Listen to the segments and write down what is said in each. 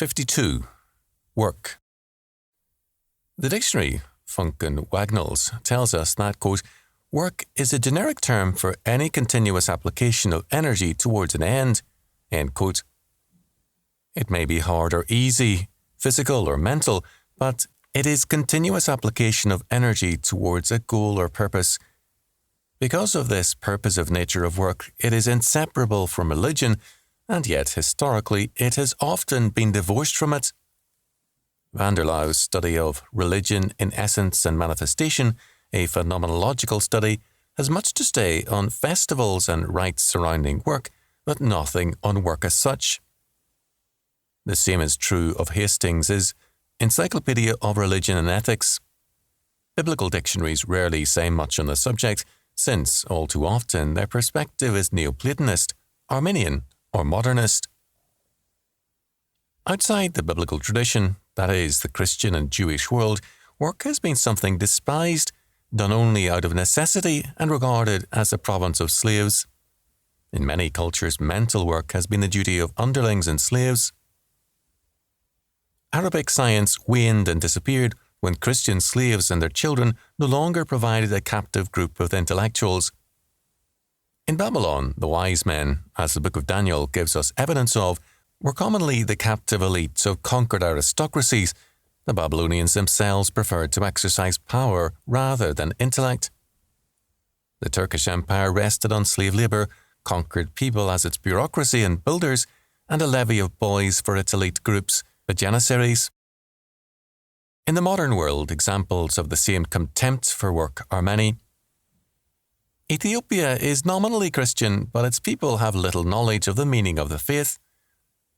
52. Work. The dictionary, Funk and Wagnalls, tells us that, quote, work is a generic term for any continuous application of energy towards an end, end quote. It may be hard or easy, physical or mental, but it is continuous application of energy towards a goal or purpose. Because of this purposive nature of work, it is inseparable from religion, and yet historically it has often been divorced from it. Van der Lauw's study of religion in essence and manifestation, a phenomenological study, has much to say on festivals and rites surrounding work, but nothing on work as such. The same is true of Hastings' Encyclopedia of Religion and Ethics. Biblical dictionaries rarely say much on the subject, since, all too often, their perspective is Neoplatonist, Arminian, or modernist. Outside the biblical tradition, that is, the Christian and Jewish world, work has been something despised, done only out of necessity, and regarded as the province of slaves. In many cultures, mental work has been the duty of underlings and slaves. Arabic science waned and disappeared when Christian slaves and their children no longer provided a captive group of intellectuals. In Babylon, the wise men, as the book of Daniel gives us evidence of, were commonly the captive elites of conquered aristocracies. The Babylonians themselves preferred to exercise power rather than intellect. The Turkish Empire rested on slave labour, conquered people as its bureaucracy and builders, and a levy of boys for its elite groups, the Janissaries. In the modern world, examples of the same contempt for work are many. Ethiopia is nominally Christian, but its people have little knowledge of the meaning of the faith.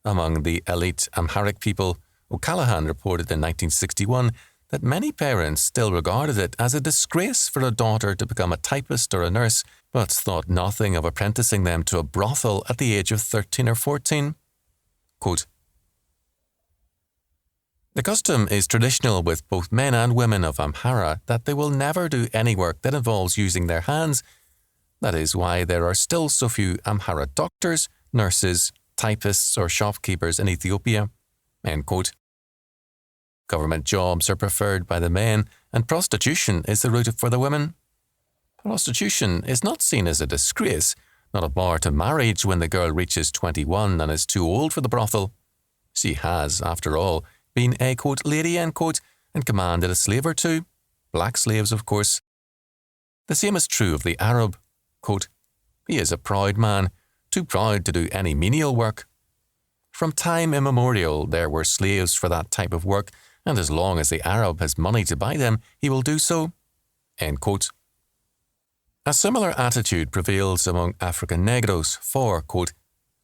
Among the elite Amharic people, O'Callaghan reported in 1961 that many parents still regarded it as a disgrace for a daughter to become a typist or a nurse, but thought nothing of apprenticing them to a brothel at the age of 13 or 14. Quote, the custom is traditional with both men and women of Amhara that they will never do any work that involves using their hands. That is why there are still so few Amhara doctors, nurses, typists or shopkeepers in Ethiopia. End quote. Government jobs are preferred by the men, and prostitution is the route for the women. Prostitution is not seen as a disgrace, not a bar to marriage when the girl reaches 21 and is too old for the brothel. She has, after all, been a, quote, lady, end quote, and commanded a slave or two. Black slaves, of course. The same is true of the Arab. Quote, he is a proud man, too proud to do any menial work. From time immemorial, there were slaves for that type of work, and as long as the Arab has money to buy them, he will do so. End quote. A similar attitude prevails among African Negros for, quote,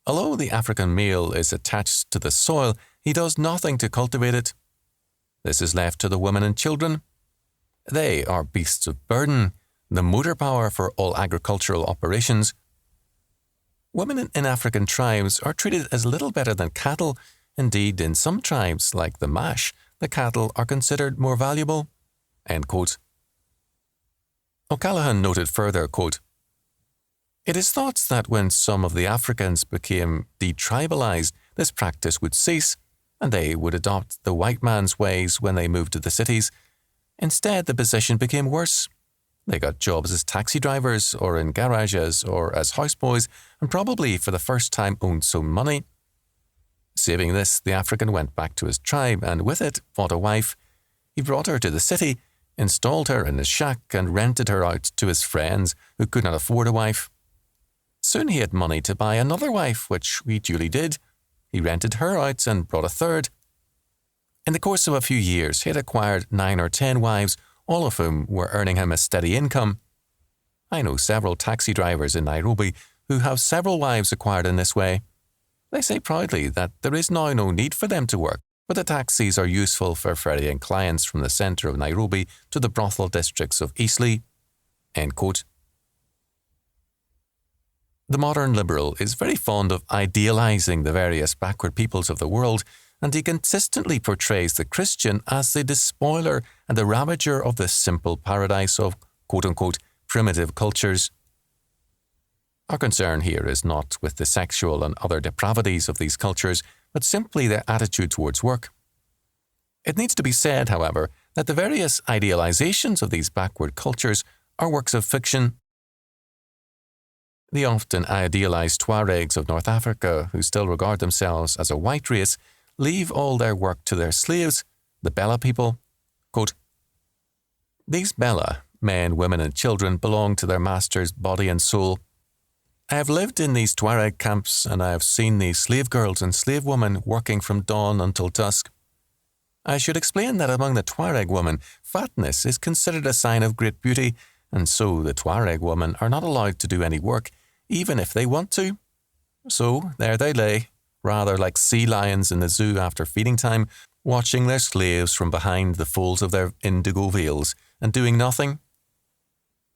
although the African male is attached to the soil, he does nothing to cultivate it. This is left to the women and children. They are beasts of burden, the motor power for all agricultural operations. Women in African tribes are treated as little better than cattle. Indeed, in some tribes, like the Mash, the cattle are considered more valuable. End quote. O'Callaghan noted further, quote, it is thought that when some of the Africans became detribalized, this practice would cease, and they would adopt the white man's ways when they moved to the cities. Instead, the position became worse. They got jobs as taxi drivers or in garages or as houseboys, and probably for the first time owned some money. Saving this, the African went back to his tribe and with it bought a wife. He brought her to the city, installed her in his shack and rented her out to his friends who could not afford a wife. Soon he had money to buy another wife, which he duly did. He rented her out and brought a third. In the course of a few years, he had acquired 9 or 10 wives, all of whom were earning him a steady income. I know several taxi drivers in Nairobi who have several wives acquired in this way. They say proudly that there is now no need for them to work, but the taxis are useful for ferrying clients from the centre of Nairobi to the brothel districts of Eastleigh. End quote. The modern liberal is very fond of idealizing the various backward peoples of the world, and he consistently portrays the Christian as the despoiler and the ravager of the simple paradise of quote-unquote primitive cultures. Our concern here is not with the sexual and other depravities of these cultures, but simply their attitude towards work. It needs to be said, however, that the various idealizations of these backward cultures are works of fiction. The often idealized Tuaregs of North Africa, who still regard themselves as a white race, leave all their work to their slaves, the Bella people. Quote, "These Bella, men, women and children, belong to their master's body and soul. I have lived in these Tuareg camps, and I have seen these slave girls and slave women working from dawn until dusk. I should explain that among the Tuareg women, fatness is considered a sign of great beauty, and so the Tuareg women are not allowed to do any work, even if they want to. So there they lay, rather like sea lions in the zoo after feeding time, watching their slaves from behind the folds of their indigo veils, and doing nothing.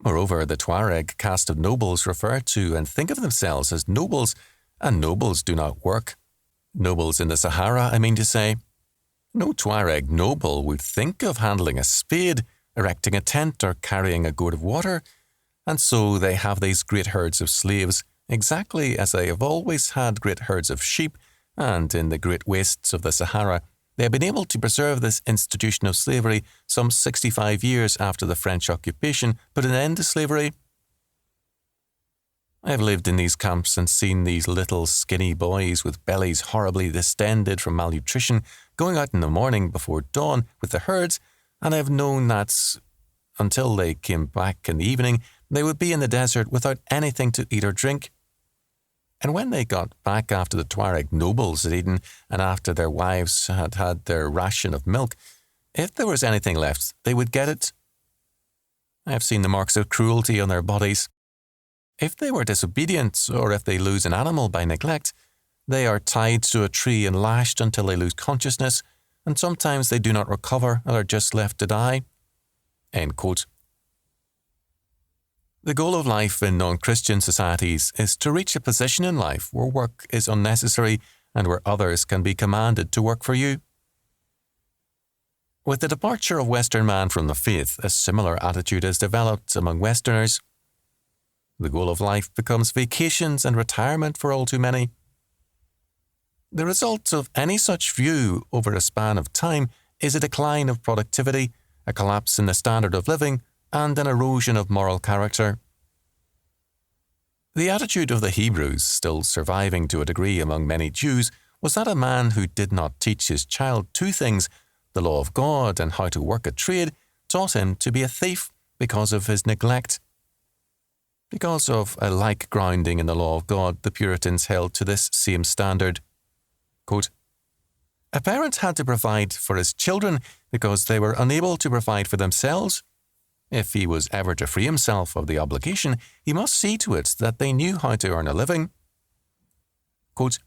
Moreover, the Tuareg caste of nobles refer to and think of themselves as nobles, and nobles do not work. Nobles in the Sahara, I mean to say. No Tuareg noble would think of handling a spade, erecting a tent, or carrying a gourd of water, and so they have these great herds of slaves, exactly as they have always had great herds of sheep, and in the great wastes of the Sahara, they have been able to preserve this institution of slavery some 65 years after the French occupation put an end to slavery. I have lived in these camps and seen these little skinny boys with bellies horribly distended from malnutrition going out in the morning before dawn with the herds, and I have known that until they came back in the evening, they would be in the desert without anything to eat or drink. And when they got back after the Tuareg nobles had eaten and after their wives had had their ration of milk, if there was anything left, they would get it. I have seen the marks of cruelty on their bodies. If they were disobedient, or if they lose an animal by neglect, they are tied to a tree and lashed until they lose consciousness, and sometimes they do not recover and are just left to die." End quote. The goal of life in non-Christian societies is to reach a position in life where work is unnecessary and where others can be commanded to work for you. With the departure of Western man from the faith, a similar attitude is developed among Westerners. The goal of life becomes vacations and retirement for all too many. The result of any such view over a span of time is a decline of productivity, a collapse in the standard of living, and an erosion of moral character. The attitude of the Hebrews, still surviving to a degree among many Jews, was that a man who did not teach his child two things, the law of God and how to work a trade, taught him to be a thief because of his neglect. Because of a like grounding in the law of God, the Puritans held to this same standard. Quote, "A parent had to provide for his children because they were unable to provide for themselves. If he was ever to free himself of the obligation, he must see to it that they knew how to earn a living." Quote,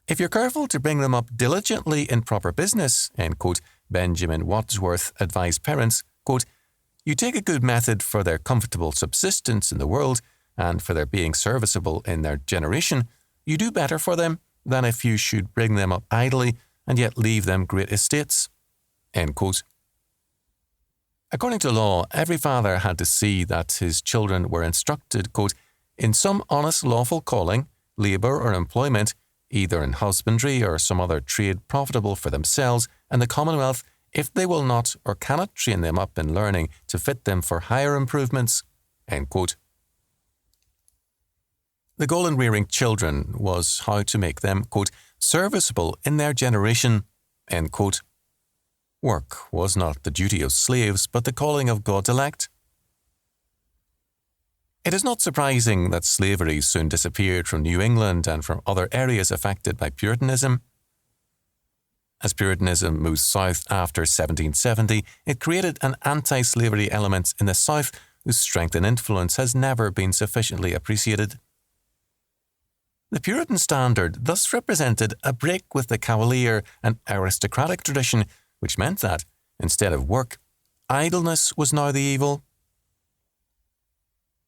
"If you're careful to bring them up diligently in proper business," end quote, Benjamin Wadsworth advised parents, quote, "you take a good method for their comfortable subsistence in the world and for their being serviceable in their generation, you do better for them than if you should bring them up idly and yet leave them great estates." End quote. According to law, every father had to see that his children were instructed, quote, "in some honest lawful calling, labour or employment, either in husbandry or some other trade profitable for themselves and the commonwealth, if they will not or cannot train them up in learning to fit them for higher improvements." End quote. The goal in rearing children was how to make them, quote, "serviceable in their generation." End quote. Work was not the duty of slaves, but the calling of God's elect. It is not surprising that slavery soon disappeared from New England and from other areas affected by Puritanism. As Puritanism moved south after 1770, it created an anti-slavery element in the South whose strength and influence has never been sufficiently appreciated. The Puritan standard thus represented a break with the cavalier and aristocratic tradition, which meant that, instead of work, idleness was now the evil.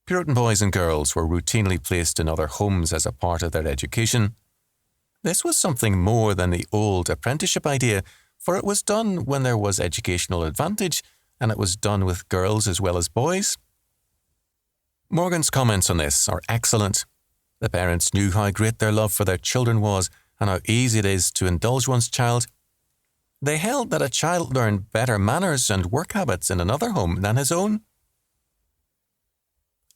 Puritan boys and girls were routinely placed in other homes as a part of their education. This was something more than the old apprenticeship idea, for it was done when there was educational advantage, and it was done with girls as well as boys. Morgan's comments on this are excellent. The parents knew how great their love for their children was, and how easy it is to indulge one's child. They held that a child learned better manners and work habits in another home than his own.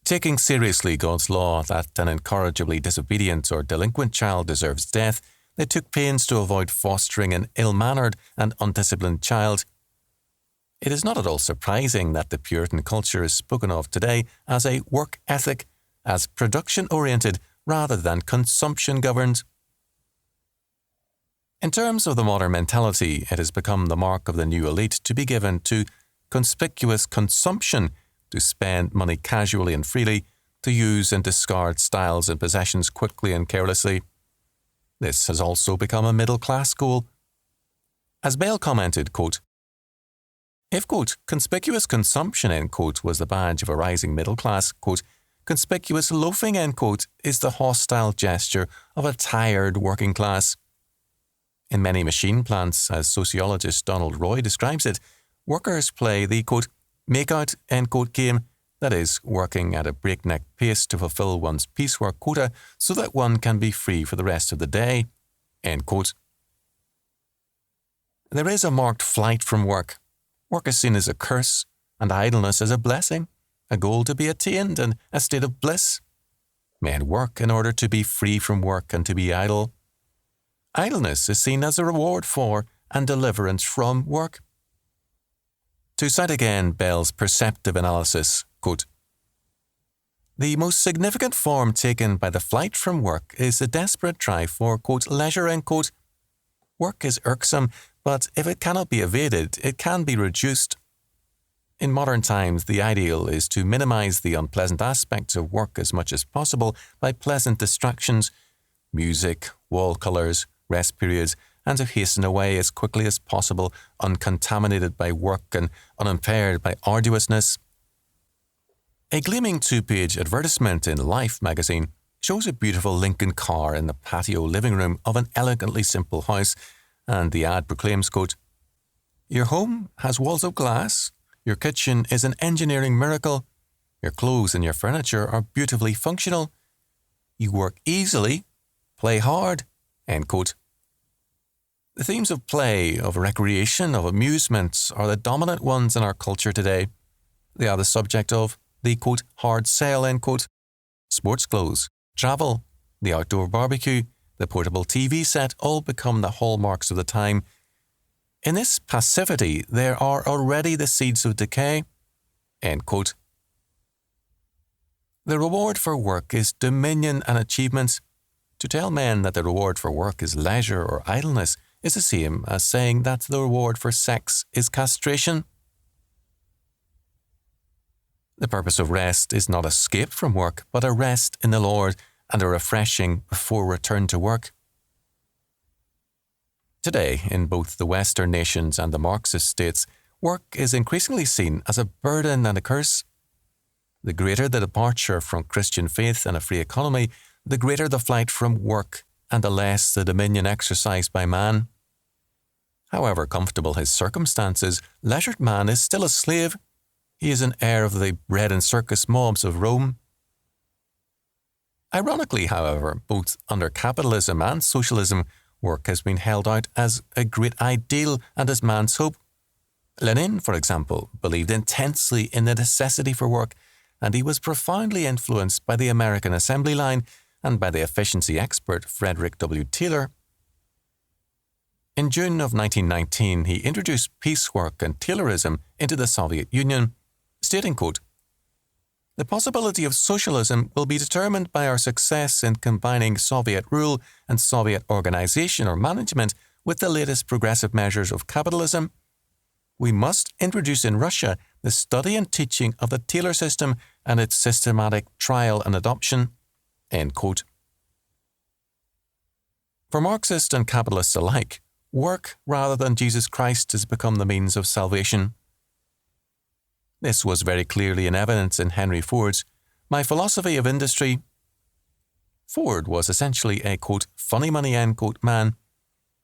Taking seriously God's law that an incorrigibly disobedient or delinquent child deserves death, they took pains to avoid fostering an ill-mannered and undisciplined child. It is not at all surprising that the Puritan culture is spoken of today as a work ethic, as production-oriented rather than consumption-governed. In terms of the modern mentality, it has become the mark of the new elite to be given to conspicuous consumption, to spend money casually and freely, to use and discard styles and possessions quickly and carelessly. This has also become a middle-class goal. As Bale commented, quote, if, quote, conspicuous consumption, end quote, was the badge of a rising middle class, quote, conspicuous loafing, end quote, is the hostile gesture of a tired working class. In many machine plants, as sociologist Donald Roy describes it, workers play the, quote, make-out, end quote, game, that is, working at a breakneck pace to fulfill one's piecework quota so that one can be free for the rest of the day, end quote. There is a marked flight from work. Work is seen as a curse, and idleness as a blessing, a goal to be attained and a state of bliss. Men work in order to be free from work and to be idle. Idleness is seen as a reward for and deliverance from work. To cite again Bell's perceptive analysis, quote, the most significant form taken by the flight from work is the desperate drive for, quote, leisure, end quote. Work is irksome, but if it cannot be evaded, it can be reduced. In modern times, the ideal is to minimize the unpleasant aspects of work as much as possible by pleasant distractions, music, wall colors, rest periods, and to hasten away as quickly as possible, uncontaminated by work and unimpaired by arduousness. A gleaming 2-page advertisement in Life magazine shows a beautiful Lincoln car in the patio living room of an elegantly simple house, and the ad proclaims, quote, your home has walls of glass, your kitchen is an engineering miracle, your clothes and your furniture are beautifully functional, you work easily, play hard, end quote. The themes of play, of recreation, of amusement are the dominant ones in our culture today. They are the subject of the, quote, hard sell, end quote, sports clothes, travel, the outdoor barbecue, the portable TV set all become the hallmarks of the time. In this passivity, there are already the seeds of decay, end quote. The reward for work is dominion and achievement. To tell men that the reward for work is leisure or idleness is the same as saying that the reward for sex is castration. The purpose of rest is not escape from work, but a rest in the Lord and a refreshing before return to work. Today, in both the Western nations and the Marxist states, work is increasingly seen as a burden and a curse. The greater the departure from Christian faith and a free economy, the greater the flight from work and the less the dominion exercised by man. However comfortable his circumstances, leisured man is still a slave. He is an heir of the bread and circus mobs of Rome. Ironically, however, both under capitalism and socialism, work has been held out as a great ideal and as man's hope. Lenin, for example, believed intensely in the necessity for work, and he was profoundly influenced by the American assembly line and by the efficiency expert Frederick W. Taylor. In June of 1919, he introduced piecework and Taylorism into the Soviet Union, stating, quote, the possibility of socialism will be determined by our success in combining Soviet rule and Soviet organization or management with the latest progressive measures of capitalism. We must introduce in Russia the study and teaching of the Taylor system and its systematic trial and adoption, end quote. For Marxists and capitalists alike, work rather than Jesus Christ has become the means of salvation. This was very clearly in evidence in Henry Ford's My Philosophy of Industry. Ford was essentially a, quote, funny money, end quote, man.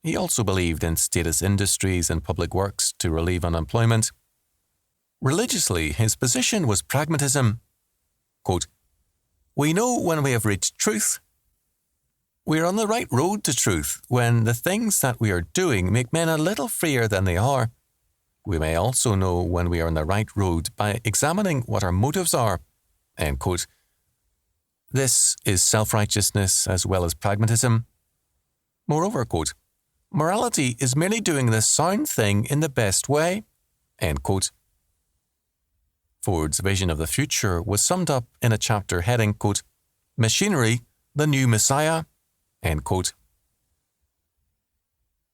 He also believed in status industries and public works to relieve unemployment. Religiously, his position was pragmatism. Quote, we know when we have reached truth. We are on the right road to truth when the things that we are doing make men a little freer than they are. We may also know when we are on the right road by examining what our motives are." End quote. This is self-righteousness as well as pragmatism. Moreover, quote, "Morality is merely doing the sound thing in the best way." End quote. Ford's vision of the future was summed up in a chapter heading, quote, "Machinery, the new Messiah." End quote.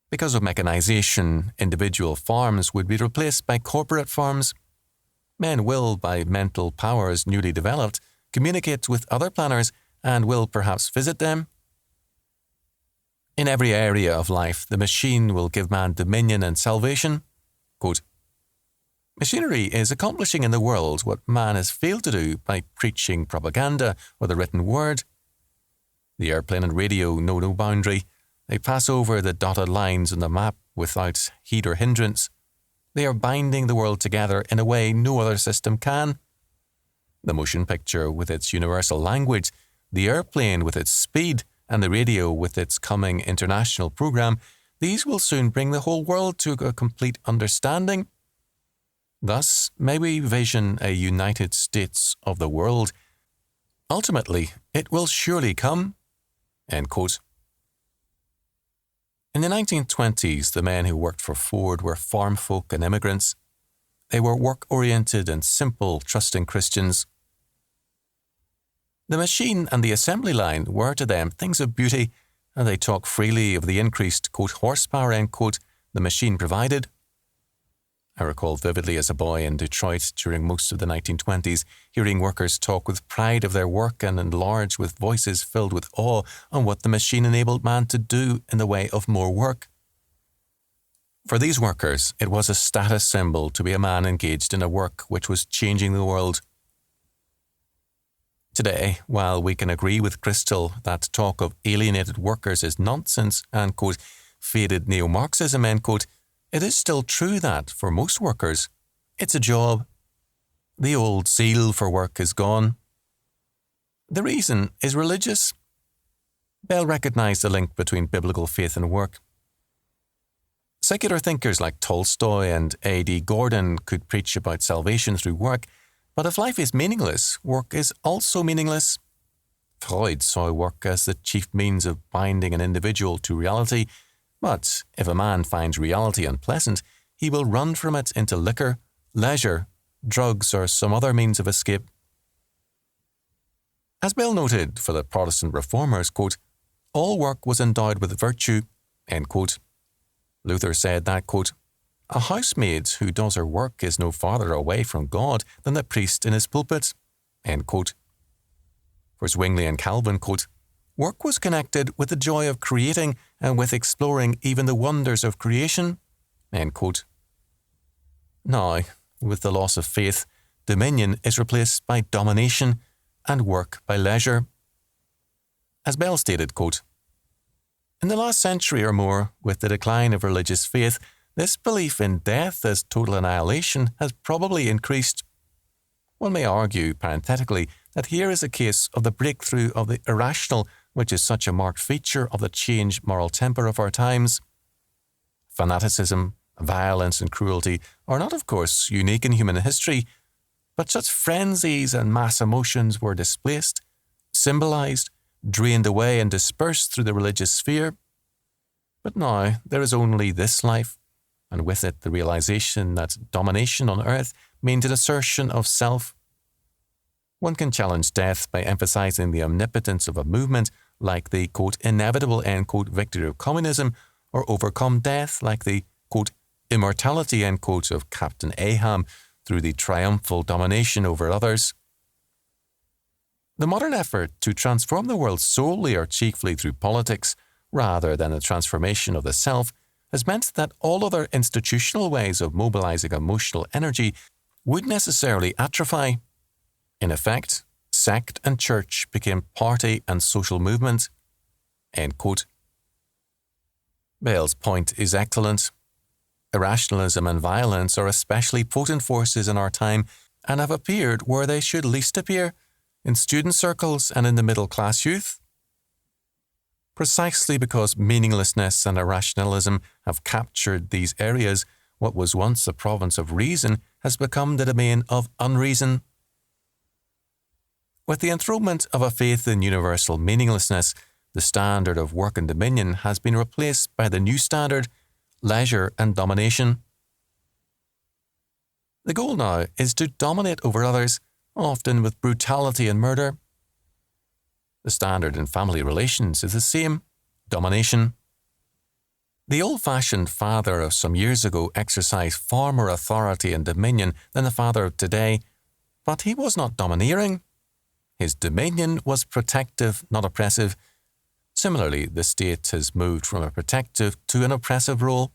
Because of mechanization, individual farms would be replaced by corporate farms. Men will, by mental powers newly developed, communicate with other planners and will perhaps visit them. In every area of life, the machine will give man dominion and salvation. Quote, "Machinery is accomplishing in the world what man has failed to do by preaching propaganda or the written word. The airplane and radio know no boundary. They pass over the dotted lines on the map without heed or hindrance. They are binding the world together in a way no other system can. The motion picture with its universal language, the airplane with its speed, and the radio with its coming international program, these will soon bring the whole world to a complete understanding. Thus may we vision a United States of the world. Ultimately, it will surely come." End quote. In the 1920s, the men who worked for Ford were farm folk and immigrants. They were work-oriented and simple, trusting Christians. The machine and the assembly line were to them things of beauty, and they talk freely of the increased, quote, "horsepower," end quote, the machine provided. I recall vividly as a boy in Detroit during most of the 1920s, hearing workers talk with pride of their work and enlarge with voices filled with awe on what the machine enabled man to do in the way of more work. For these workers, it was a status symbol to be a man engaged in a work which was changing the world. Today, while we can agree with Crystal that talk of alienated workers is nonsense and, quote, "faded neo-Marxism," end quote, it is still true that, for most workers, it's a job. The old zeal for work is gone. The reason is religious. Bell recognized the link between biblical faith and work. Secular thinkers like Tolstoy and A.D. Gordon could preach about salvation through work, but if life is meaningless, work is also meaningless. Freud saw work as the chief means of binding an individual to reality, but if a man finds reality unpleasant, he will run from it into liquor, leisure, drugs, or some other means of escape. As Bell noted for the Protestant reformers, quote, "all work was endowed with virtue," end quote. Luther said that, quote, "a housemaid who does her work is no farther away from God than the priest in his pulpit," end quote. For Zwingli and Calvin, quote, "work was connected with the joy of creating and with exploring even the wonders of creation," end quote. Now, with the loss of faith, dominion is replaced by domination and work by leisure. As Bell stated, quote, "in the last century or more, with the decline of religious faith, this belief in death as total annihilation has probably increased. One may argue, parenthetically, that here is a case of the breakthrough of the irrational, which is such a marked feature of the changed moral temper of our times. Fanaticism, violence, and cruelty are not, of course, unique in human history, but such frenzies and mass emotions were displaced, symbolized, drained away, and dispersed through the religious sphere. But now there is only this life, and with it the realization that domination on earth means an assertion of self. One can challenge death by emphasizing the omnipotence of a movement like the, quote, inevitable, end quote, victory of communism, or overcome death like the, quote, immortality, end quote, of Captain Ahab through the triumphal domination over others. The modern effort to transform the world solely or chiefly through politics, rather than the transformation of the self, has meant that all other institutional ways of mobilizing emotional energy would necessarily atrophy. In effect, sect and church became party and social movement." End quote. Bell's point is excellent. Irrationalism and violence are especially potent forces in our time and have appeared where they should least appear, in student circles and in the middle-class youth. Precisely because meaninglessness and irrationalism have captured these areas, what was once the province of reason has become the domain of unreason. With the enthronement of a faith in universal meaninglessness, the standard of work and dominion has been replaced by the new standard, leisure and domination. The goal now is to dominate over others, often with brutality and murder. The standard in family relations is the same, domination. The old-fashioned father of some years ago exercised far more authority and dominion than the father of today, but he was not domineering. His dominion was protective, not oppressive. Similarly, the state has moved from a protective to an oppressive role.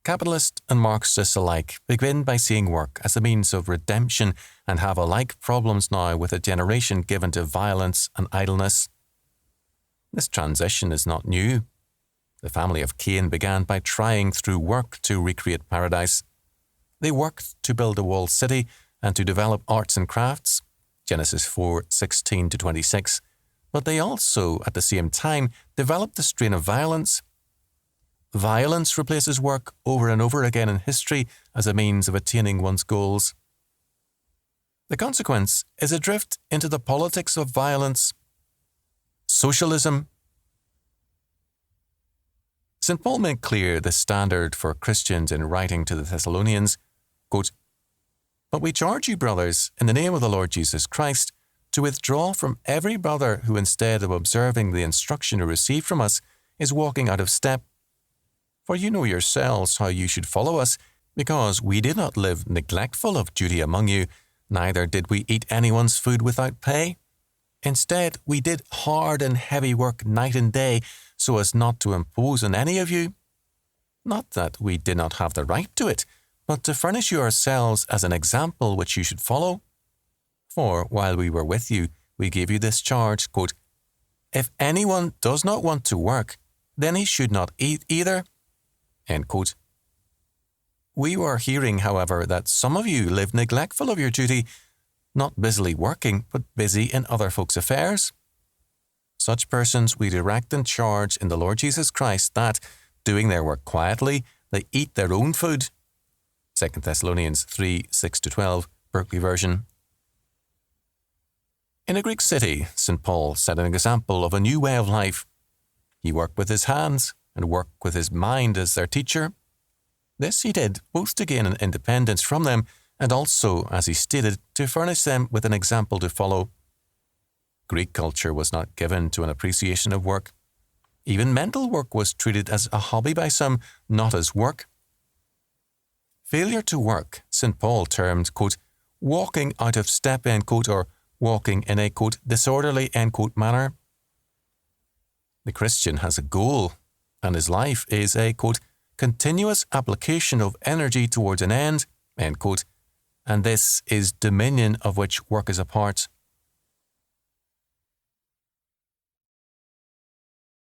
Capitalists and Marxists alike begin by seeing work as a means of redemption and have alike problems now with a generation given to violence and idleness. This transition is not new. The family of Cain began by trying through work to recreate paradise. They worked to build a walled city and to develop arts and crafts, Genesis 4:16-26, but they also, at the same time, developed the strain of violence. Violence replaces work over and over again in history as a means of attaining one's goals. The consequence is a drift into the politics of violence. Socialism. St. Paul made clear the standard for Christians in writing to the Thessalonians, quote, "But we charge you, brothers, in the name of the Lord Jesus Christ, to withdraw from every brother who, instead of observing the instruction you received from us, is walking out of step. For you know yourselves how you should follow us, because we did not live neglectful of duty among you, neither did we eat anyone's food without pay. Instead, we did hard and heavy work night and day, so as not to impose on any of you. Not that we did not have the right to it, but to furnish you ourselves as an example which you should follow. For while we were with you, we gave you this charge, quote, 'If anyone does not want to work, then he should not eat either.'" End quote. We were hearing, however, that some of you live neglectful of your duty, not busily working, but busy in other folks' affairs. Such persons we direct and charge in the Lord Jesus Christ that, doing their work quietly, they eat their own food. 2 Thessalonians 3:6-12, Berkeley version. In a Greek city, St. Paul set an example of a new way of life. He worked with his hands and worked with his mind as their teacher. This he did both to gain an independence from them and also, as he stated, to furnish them with an example to follow. Greek culture was not given to an appreciation of work. Even mental work was treated as a hobby by some, not as work. Failure to work, St. Paul termed, quote, "walking out of step," end quote, or walking in a, quote, "disorderly," end quote, manner. The Christian has a goal, and his life is a, quote, "continuous application of energy towards an end," end quote, and this is dominion of which work is a part.